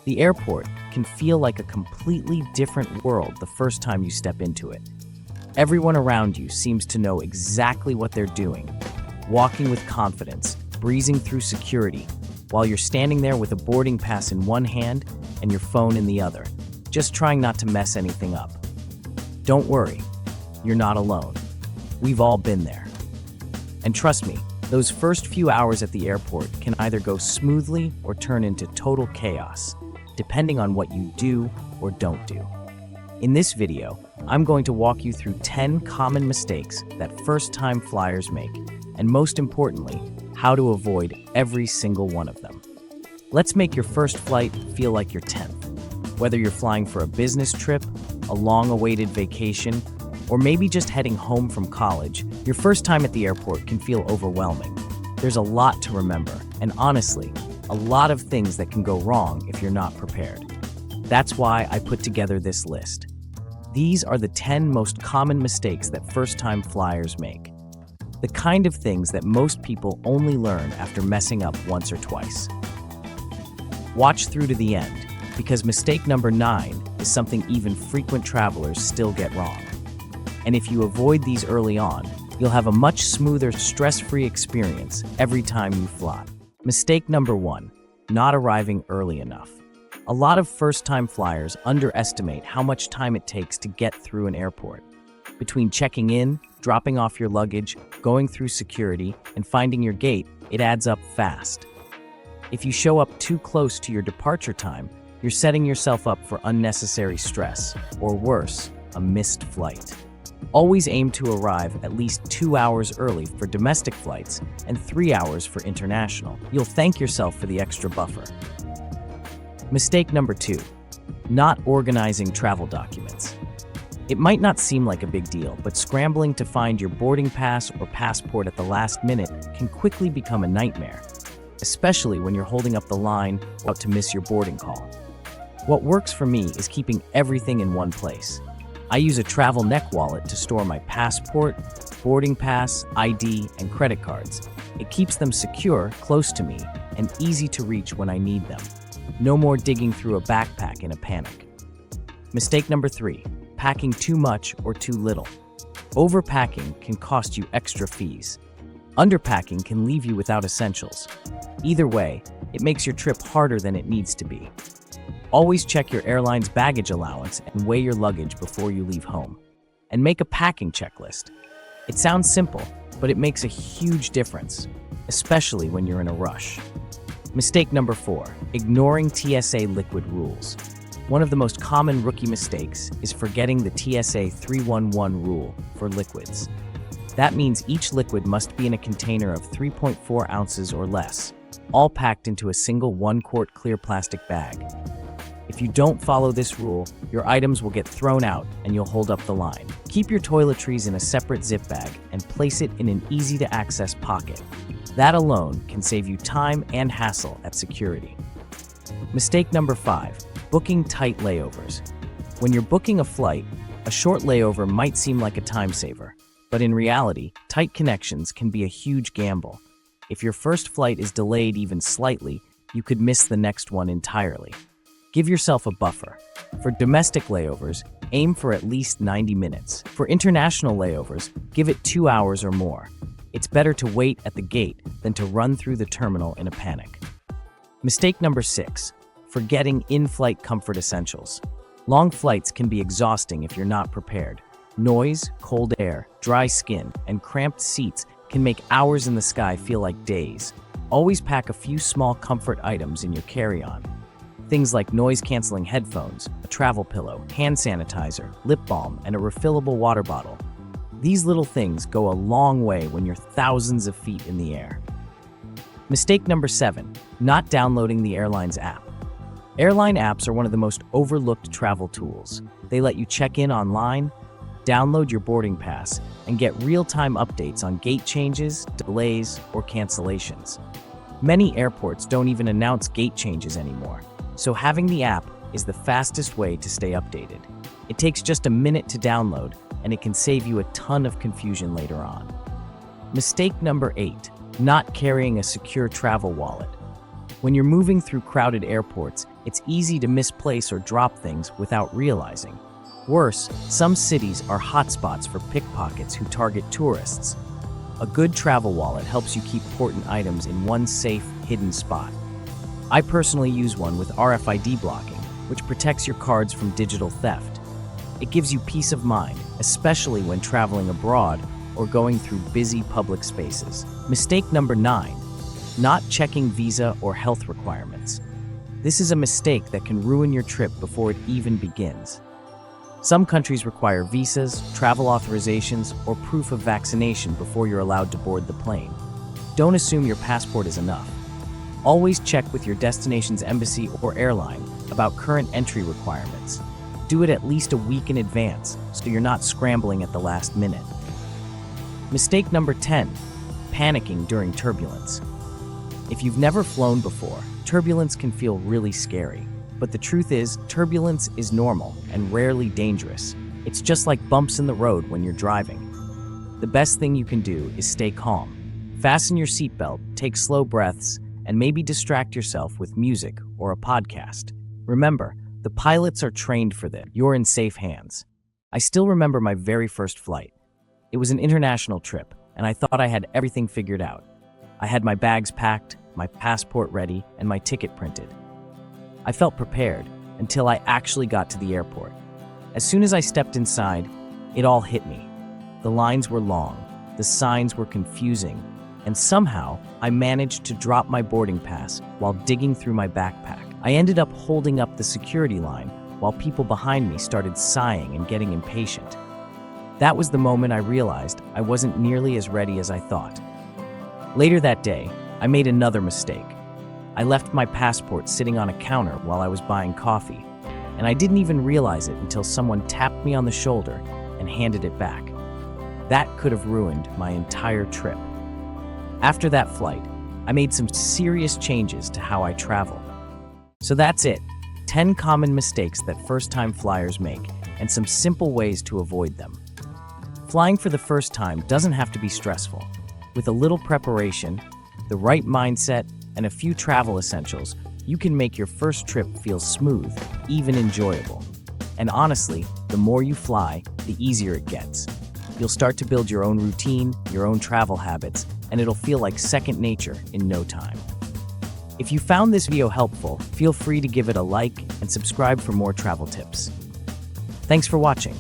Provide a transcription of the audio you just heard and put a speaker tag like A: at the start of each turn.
A: The airport can feel like a completely different world the first time you step into it. Everyone around you seems to know exactly what they're doing, walking with confidence, breezing through security, while you're standing there with a boarding pass in one hand and your phone in the other, just trying not to mess anything up. Don't worry, you're not alone. We've all been there. And trust me, those first few hours at the airport can either go smoothly or turn into total chaos, depending on what you do or don't do. In this video, I'm going to walk you through 10 common mistakes that first-time flyers make, and most importantly, how to avoid every single one of them. Let's make your first flight feel like your 10th. Whether you're flying for a business trip, a long-awaited vacation, or maybe just heading home from college, your first time at the airport can feel overwhelming. There's a lot to remember, and honestly, a lot of things that can go wrong if you're not prepared. That's why I put together this list. These are the 10 most common mistakes that first-time flyers make. The kind of things that most people only learn after messing up once or twice. Watch through to the end, because mistake number 9 is something even frequent travelers still get wrong. And if you avoid these early on, you'll have a much smoother, stress-free experience every time you fly. Mistake number 1, not arriving early enough. A lot of first-time flyers underestimate how much time it takes to get through an airport. Between checking in, dropping off your luggage, going through security, and finding your gate, it adds up fast. If you show up too close to your departure time, you're setting yourself up for unnecessary stress, or worse, a missed flight. Always aim to arrive at least 2 hours early for domestic flights and 3 hours for international. You'll thank yourself for the extra buffer. Mistake number 2, not organizing travel documents. It might not seem like a big deal, but scrambling to find your boarding pass or passport at the last minute can quickly become a nightmare, especially when you're holding up the line about to miss your boarding call. What works for me is keeping everything in one place. I use a travel neck wallet to store my passport, boarding pass, ID, and credit cards. It keeps them secure, close to me, and easy to reach when I need them. No more digging through a backpack in a panic. Mistake number 3, packing too much or too little. Overpacking can cost you extra fees. Underpacking can leave you without essentials. Either way, it makes your trip harder than it needs to be. Always check your airline's baggage allowance and weigh your luggage before you leave home. And make a packing checklist. It sounds simple, but it makes a huge difference, especially when you're in a rush. Mistake number 4, ignoring TSA liquid rules. One of the most common rookie mistakes is forgetting the TSA 311 rule for liquids. That means each liquid must be in a container of 3.4 ounces or less, all packed into a single 1-quart clear plastic bag. If you don't follow this rule, your items will get thrown out and you'll hold up the line. Keep your toiletries in a separate zip bag and place it in an easy-to-access pocket. That alone can save you time and hassle at security. Mistake number 5, booking tight layovers. When you're booking a flight, a short layover might seem like a time saver, but in reality, tight connections can be a huge gamble. If your first flight is delayed even slightly, you could miss the next one entirely. Give yourself a buffer. For domestic layovers, aim for at least 90 minutes. For international layovers, give it 2 hours or more. It's better to wait at the gate than to run through the terminal in a panic. Mistake number 6, forgetting in-flight comfort essentials. Long flights can be exhausting if you're not prepared. Noise, cold air, dry skin, and cramped seats can make hours in the sky feel like days. Always pack a few small comfort items in your carry-on. Things like noise-canceling headphones, a travel pillow, hand sanitizer, lip balm, and a refillable water bottle. These little things go a long way when you're thousands of feet in the air. Mistake number 7, not downloading the airline's app. Airline apps are one of the most overlooked travel tools. They let you check in online, download your boarding pass, and get real-time updates on gate changes, delays, or cancellations. Many airports don't even announce gate changes anymore, so having the app is the fastest way to stay updated. It takes just a minute to download, and it can save you a ton of confusion later on. Mistake number 8, not carrying a secure travel wallet. When you're moving through crowded airports, It's easy to misplace or drop things without realizing. Worse, some cities are hotspots for pickpockets who target tourists. A good travel wallet helps you keep important items in one safe, hidden spot. I personally use one with RFID blocking, which protects your cards from digital theft. It gives you peace of mind, especially when traveling abroad or going through busy public spaces. Mistake number 9, not checking visa or health requirements. This is a mistake that can ruin your trip before it even begins. Some countries require visas, travel authorizations, or proof of vaccination before you're allowed to board the plane. Don't assume your passport is enough. Always check with your destination's embassy or airline about current entry requirements. Do it at least a week in advance so you're not scrambling at the last minute. Mistake number 10, panicking during turbulence. If you've never flown before, turbulence can feel really scary. But the truth is, turbulence is normal and rarely dangerous. It's just like bumps in the road when you're driving. The best thing you can do is stay calm. Fasten your seatbelt, take slow breaths, and maybe distract yourself with music or a podcast. Remember, the pilots are trained for this. You're in safe hands. I still remember my very first flight. It was an international trip, and I thought I had everything figured out. I had my bags packed, my passport ready, and my ticket printed. I felt prepared until I actually got to the airport. As soon as I stepped inside, it all hit me. The lines were long, the signs were confusing, and somehow I managed to drop my boarding pass while digging through my backpack. I ended up holding up the security line while people behind me started sighing and getting impatient. That was the moment I realized I wasn't nearly as ready as I thought. Later that day, I made another mistake. I left my passport sitting on a counter while I was buying coffee, and I didn't even realize it until someone tapped me on the shoulder and handed it back. That could have ruined my entire trip. After that flight, I made some serious changes to how I travel. So that's it, 10 common mistakes that first-time flyers make and some simple ways to avoid them. Flying for the first time doesn't have to be stressful. With a little preparation, the right mindset, and a few travel essentials, you can make your first trip feel smooth, even enjoyable. And honestly, the more you fly, the easier it gets. You'll start to build your own routine, your own travel habits, and it'll feel like second nature in no time. If you found this video helpful, feel free to give it a like and subscribe for more travel tips. Thanks for watching.